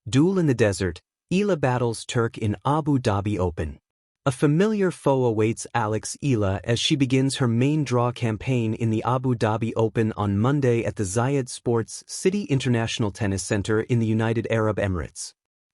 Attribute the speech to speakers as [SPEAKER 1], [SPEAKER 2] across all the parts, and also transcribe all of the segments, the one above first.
[SPEAKER 1] Duel in the desert, Eala battles Turk in Abu Dhabi Open. A familiar foe awaits Eala as she begins her main draw campaign in the Abu Dhabi Open on Monday at the Zayed Sports City International Tennis Center in the United Arab Emirates.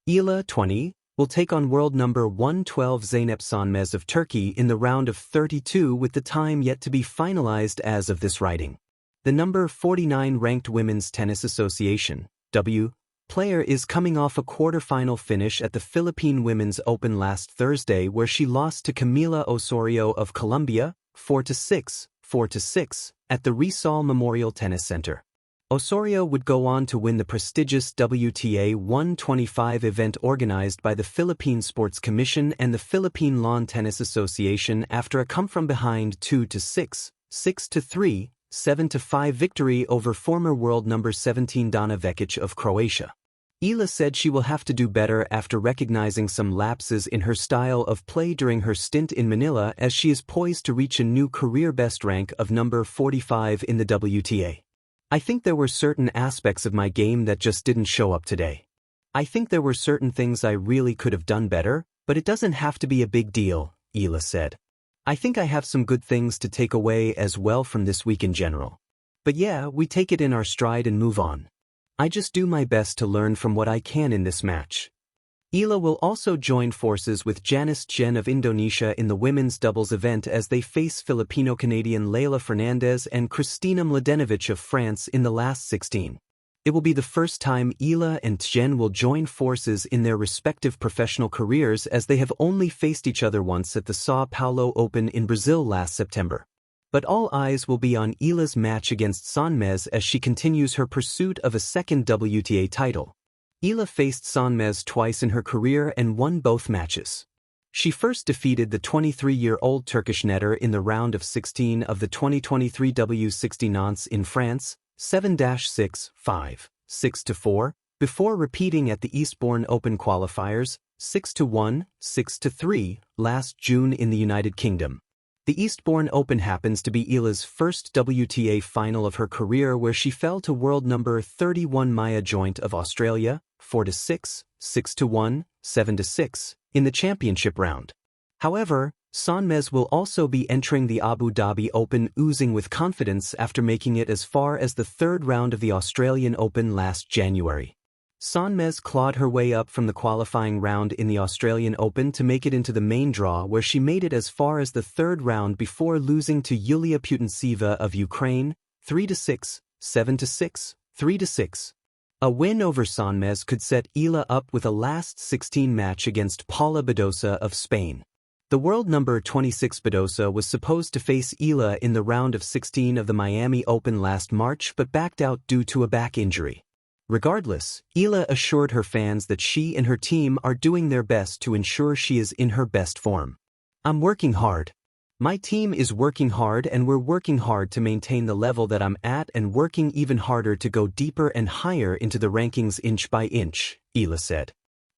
[SPEAKER 1] Eala, 20, will take on world number 112 Zeynep Sönmez of Turkey in the round of 32 with the time yet to be finalized as of this writing. The number 49 ranked Women's Tennis Association (W) player is coming off a quarterfinal finish at the Philippine Women's Open last Thursday where she lost to Camila Osorio of Colombia 4-6, 4-6 at the Rizal Memorial Tennis Center. Osorio would go on to win the prestigious WTA 125 event organized by the Philippine Sports Commission and the Philippine Lawn Tennis Association after a come-from-behind 2-6, 6-3, 7-5 victory over former world number 17 Dana Vekic of Croatia. Eala said she will have to do better after recognizing some lapses in her style of play during her stint in Manila as she is poised to reach a new career best rank of number 45 in the WTA. I think there were certain aspects of my game that just didn't show up today. I think there were certain things I really could have done better, but it doesn't have to be a big deal, Eala said. I think I have some good things to take away as well from this week in general. But yeah, we take it in our stride and move on. I just do my best to learn from what I can in this match. Eala will also join forces with Janice Chen of Indonesia in the women's doubles event as they face Filipino-Canadian Leylah Fernandez and Kristina Mladenovic of France in the last 16. It will be the first time Eala and Chen will join forces in their respective professional careers as they have only faced each other once at the São Paulo Open in Brazil last September. But all eyes will be on Eala's match against Sönmez as she continues her pursuit of a second WTA title. Eala faced Sönmez twice in her career and won both matches. She first defeated the 23-year-old Turkish netter in the round of 16 of the 2023 W60 Nantes in France, 7-6, 5, 6-4, before repeating at the Eastbourne Open qualifiers, 6-1, 6-3, last June in the United Kingdom. The Eastbourne Open happens to be Eala's first WTA final of her career where she fell to world number 31 Maya Joint of Australia, 4-6, 6-1, 7-6, in the championship round. However, Sönmez will also be entering the Abu Dhabi Open oozing with confidence after making it as far as the third round of the Australian Open last January. Sönmez clawed her way up from the qualifying round in the Australian Open to make it into the main draw where she made it as far as the third round before losing to Yulia Putintseva of Ukraine, 3-6, 7-6, 3-6. A win over Sönmez could set Eala up with a last 16 match against Paula Badosa of Spain. The world number 26 Badosa was supposed to face Eala in the round of 16 of the Miami Open last March but backed out due to a back injury. Regardless, Eala assured her fans that she and her team are doing their best to ensure she is in her best form. I'm working hard. My team is working hard and we're working hard to maintain the level that I'm at and working even harder to go deeper and higher into the rankings inch by inch, Eala said.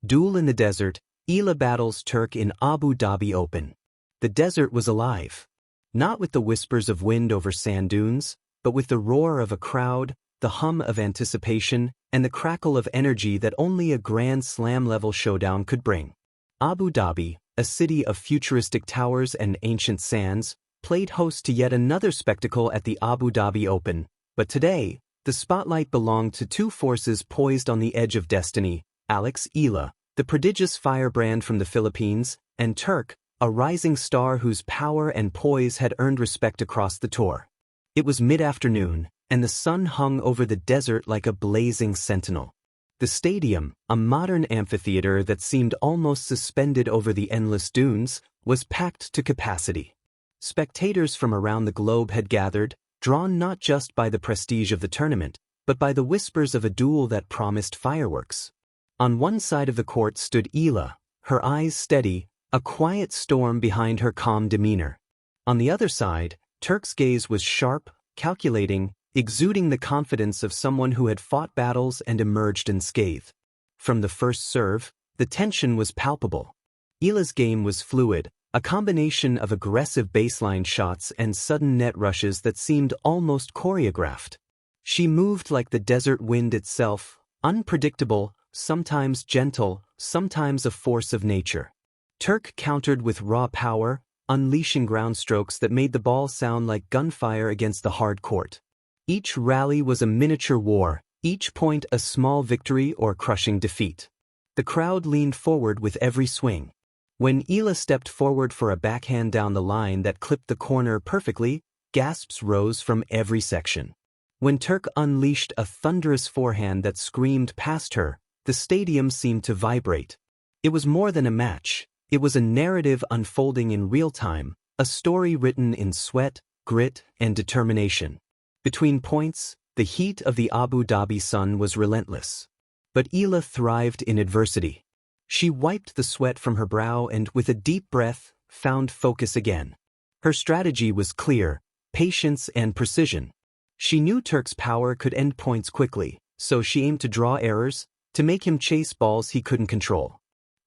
[SPEAKER 1] Duel in the desert, Eala battles Turk in Abu Dhabi Open. The desert was alive. Not with the whispers of wind over sand dunes, but with the roar of a crowd, the hum of anticipation, and the crackle of energy that only a Grand Slam-level showdown could bring. Abu Dhabi, a city of futuristic towers and ancient sands, played host to yet another spectacle at the Abu Dhabi Open, but today, the spotlight belonged to two forces poised on the edge of destiny, Eala, the prodigious firebrand from the Philippines, and Turk, a rising star whose power and poise had earned respect across the tour. It was mid-afternoon, and the sun hung over the desert like a blazing sentinel. The stadium, a modern amphitheater that seemed almost suspended over the endless dunes, was packed to capacity. Spectators from around the globe had gathered, drawn not just by the prestige of the tournament, but by the whispers of a duel that promised fireworks. On one side of the court stood Eala, her eyes steady, a quiet storm behind her calm demeanor. On the other side, Turk's gaze was sharp, calculating, exuding the confidence of someone who had fought battles and emerged unscathed. From the first serve, the tension was palpable. Eala's game was fluid, a combination of aggressive baseline shots and sudden net rushes that seemed almost choreographed. She moved like the desert wind itself, unpredictable, sometimes gentle, sometimes a force of nature. Turk countered with raw power, unleashing ground strokes that made the ball sound like gunfire against the hard court. Each rally was a miniature war, each point a small victory or crushing defeat. The crowd leaned forward with every swing. When Eala stepped forward for a backhand down the line that clipped the corner perfectly, gasps rose from every section. When Turk unleashed a thunderous forehand that screamed past her, the stadium seemed to vibrate. It was more than a match. It was a narrative unfolding in real time, a story written in sweat, grit, and determination. Between points, the heat of the Abu Dhabi sun was relentless. But Eala thrived in adversity. She wiped the sweat from her brow and, with a deep breath, found focus again. Her strategy was clear: patience and precision. She knew Turk's power could end points quickly, so she aimed to draw errors, to make him chase balls he couldn't control.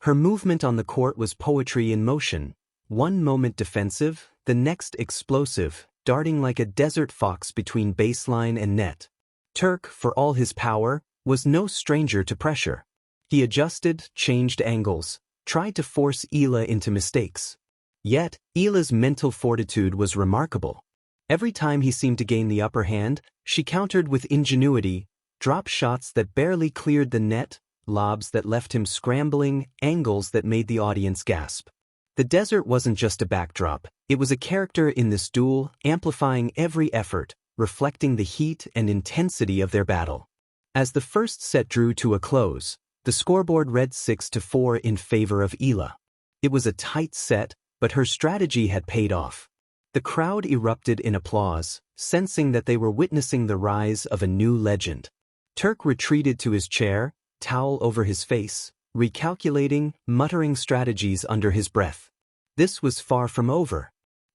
[SPEAKER 1] Her movement on the court was poetry in motion, one moment defensive, the next explosive, darting like a desert fox between baseline and net. Turk, for all his power, was no stranger to pressure. He adjusted, changed angles, tried to force Eala into mistakes. Yet, Eala's mental fortitude was remarkable. Every time he seemed to gain the upper hand, she countered with ingenuity, dropped shots that barely cleared the net, lobs that left him scrambling, angles that made the audience gasp. The desert wasn't just a backdrop, it was a character in this duel, amplifying every effort, reflecting the heat and intensity of their battle. As the first set drew to a close, the scoreboard read 6-4 in favor of Eala. It was a tight set, but her strategy had paid off. The crowd erupted in applause, sensing that they were witnessing the rise of a new legend. Turk retreated to his chair, towel over his face, recalculating, muttering strategies under his breath. This was far from over.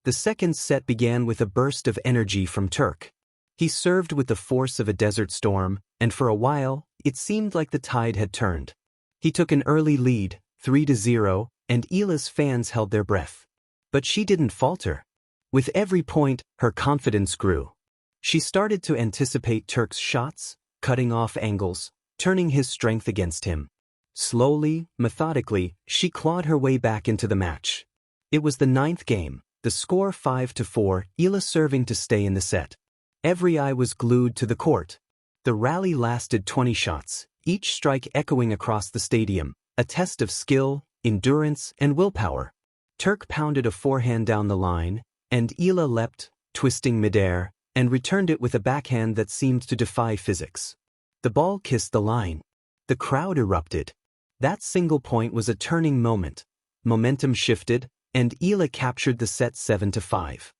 [SPEAKER 1] The second set began with a burst of energy from Turk. He served with the force of a desert storm, and for a while, it seemed like the tide had turned. He took an early lead, 3-0, and Eala's fans held their breath. But she didn't falter. With every point, her confidence grew. She started to anticipate Turk's shots, cutting off angles, turning his strength against him. Slowly, methodically, she clawed her way back into the match. It was the ninth game, the score 5-4, Eala serving to stay in the set. Every eye was glued to the court. The rally lasted 20 shots, each strike echoing across the stadium, a test of skill, endurance, and willpower. Turk pounded a forehand down the line, and Eala leapt, twisting midair, and returned it with a backhand that seemed to defy physics. The ball kissed the line. The crowd erupted. That single point was a turning moment. Momentum shifted, and Eala captured the set 7-5.